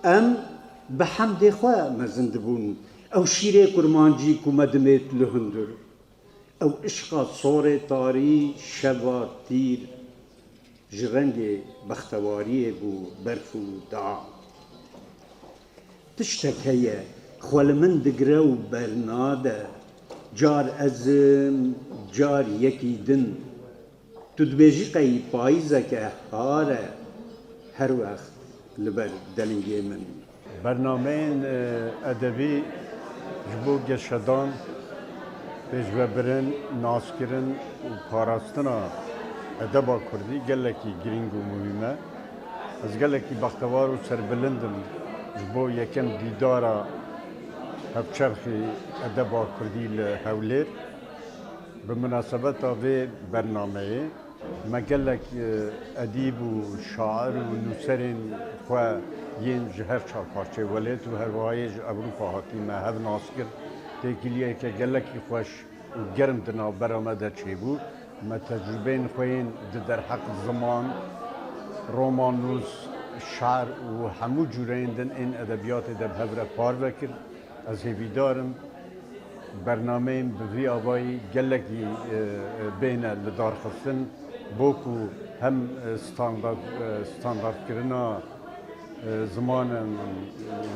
ام بحمد خواه مزند بون او شیر کرمانجی کمدمت لهندر او عشق صور تاری شبا تیر جرنگ بختواری بو برفو دعا تشتكي خول من دقرو برناده جار ازم جار يكي دن تدبيجي قي بايزك هاره هر وقت لبر دلنگي من برنامه ادبی جبو گشدان بجبرن ناسکرن و پاراستنا ادبا کردی گلکی گرینگ و مهمه از گلکی بختوار و سربلندم جبو یکم دیدارا هفچرخی ادبا کردی لحولیر بمناسبت آوه برنامه ما گلک ادیب و شاعر و نوسرین خواه ین جهر چار پارچه ولید و هر وایج اروپا هاتی ما هف ناسکر تکیلیه که گلکی خوش و گرم دنا برآمده چی بود ما تجربه خوین در حق زمان رمان نوز شعر و همو جورایندن این ادبیات در هفره پار بکر از هیویدارم برنامه بوی آوایی گلکی بین لدار خستن بوکو هم ستاندارد کرنا زمان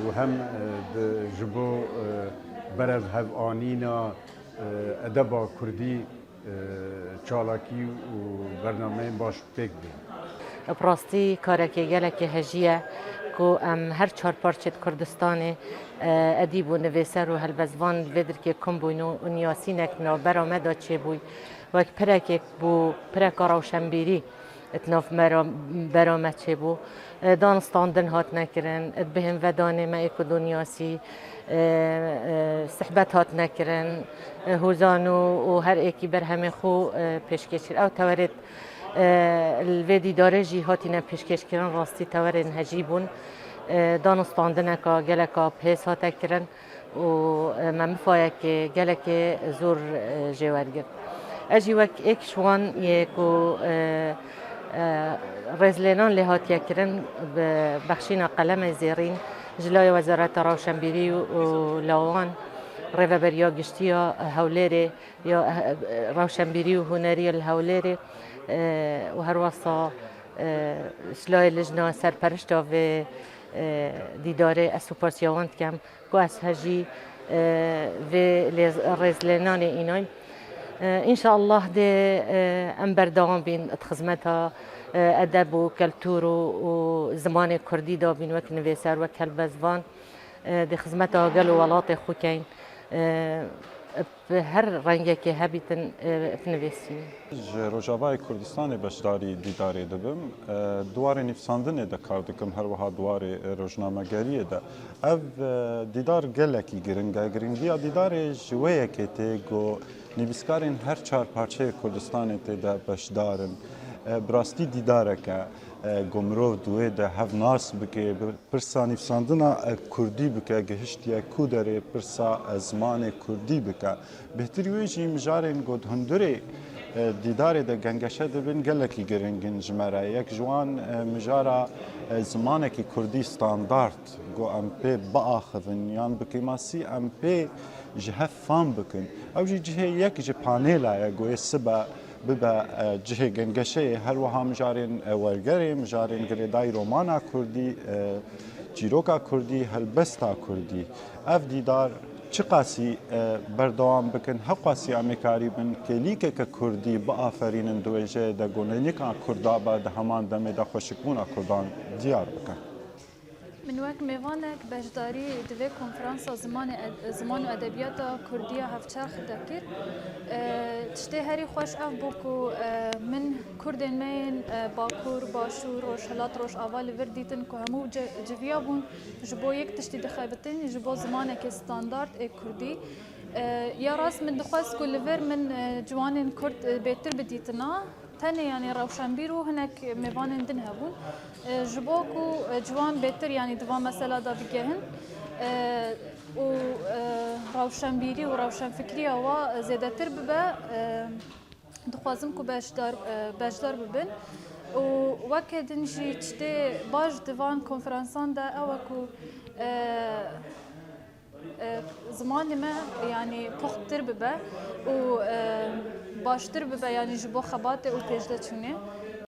و هم جبو برز هف آنینا ادبا کردی چالاکی و برنامه باش تک بید براستی کارکی گلکی هجیه کو ام هر چهار پارچه کردستان ادیب و نویسر و هلبزوان ویدر که کم بوین و نیاسینک نا برآمده چه بوی و یک پرک بو پرک روشنبیری اتناف برآمد چه بو دانستاندن هات نکرن بهم ودانه ما اکو دنیاسی صحبت هات نکرن هوزانو و هر اکی بر همه خو پیشکشیر او تورد الویدی داره جی هاتینا پیشکش کردن راستی تورن هجیبون دانستاندن که گلکا پیس هات کردن و من مفاید که گلک زور جوارگر اجی وک ایک شوان یکو رزلینان لهات کردن بخشینا قلم زیرین جلای وزارت روشنبیری و لاوان ریوبریا گشتیا هولیری یا روشنبیری و هنری الهولیری و هر واسه سلای لجنه سرپرشت و دیدار اسوپاسیوانت کم که از هجی و رزلنان اینای ان شاء الله ده ام بردوام بین خدمتها ادب و کلتور و زمان کردی دا بین وک نویسر و کلبزوان ده خدمتها قالوا ولاط خوکین هر رنگی که هبیتن بنویسیم. روجاوای کردستان بشداری دیداری دبم دوار نفساندن دکار دکم هر وها دوار روزنامه‌گری ده. اف دیدار گلکی گرینگی دیدار جویه که تیگو نویسکارین هر چهار پارچه کردستان ده بشدارن براستی دیداره که گمرو دوی ده هف ناس بکه پرسا نفساندنا کردی بکه گهشتیا کودره پرسا زمان کردی بکه بهتری ویجی مجارین گود هندره دیداره ده گنگشه دبن گلکی گرنگین جمره یک جوان مجاره زمانه که کردی ستاندارد گو ام پی باخذن یان بکی ماسی ام پی جهف فام بکن او جه یک جه پانیلا گو سبا ببا جهه گنگشه هر وها مجارین ورگری مجارین گریدای رومانا کردی جیروکا کردی هلبستا کردی اف دیدار چه قاسی بردوام بکن ها قاسی امکاری بن کلیکه که کردی با آفرین دویجه دا گوننیکا کردا با ده همان دمه دا خوشکبونا کردان دیار بکن من وقت میوانک بجداری دوی کنفرانس زمان و ادبیات کردی هفچرخ دکر تشتی هری خوش اف بوکو من کردن مین باکور باشور روش هلات روش آوال وردیتن که همو جویا بون جبو یک تشتی دخایبتن جبو زمانه که استاندارد کردی یا راست من دخواست کل ور من جوان کرد بهتر بدیتنا تاني يعني روشنبيرو هناك ميفان دن هبون جبوكو جوان بيتر يعني دوا مسألة دا بجهن و روشنبيري و روشن فكري هوا زيادة ترببة دخوازم كو باجدار ببن وەک دنجی تشتێ باش divan konferansan da ew ku zimanê me yanî puxttir bibe û baştir bibe yanî ji bo xebatê û pêşdeçûnê.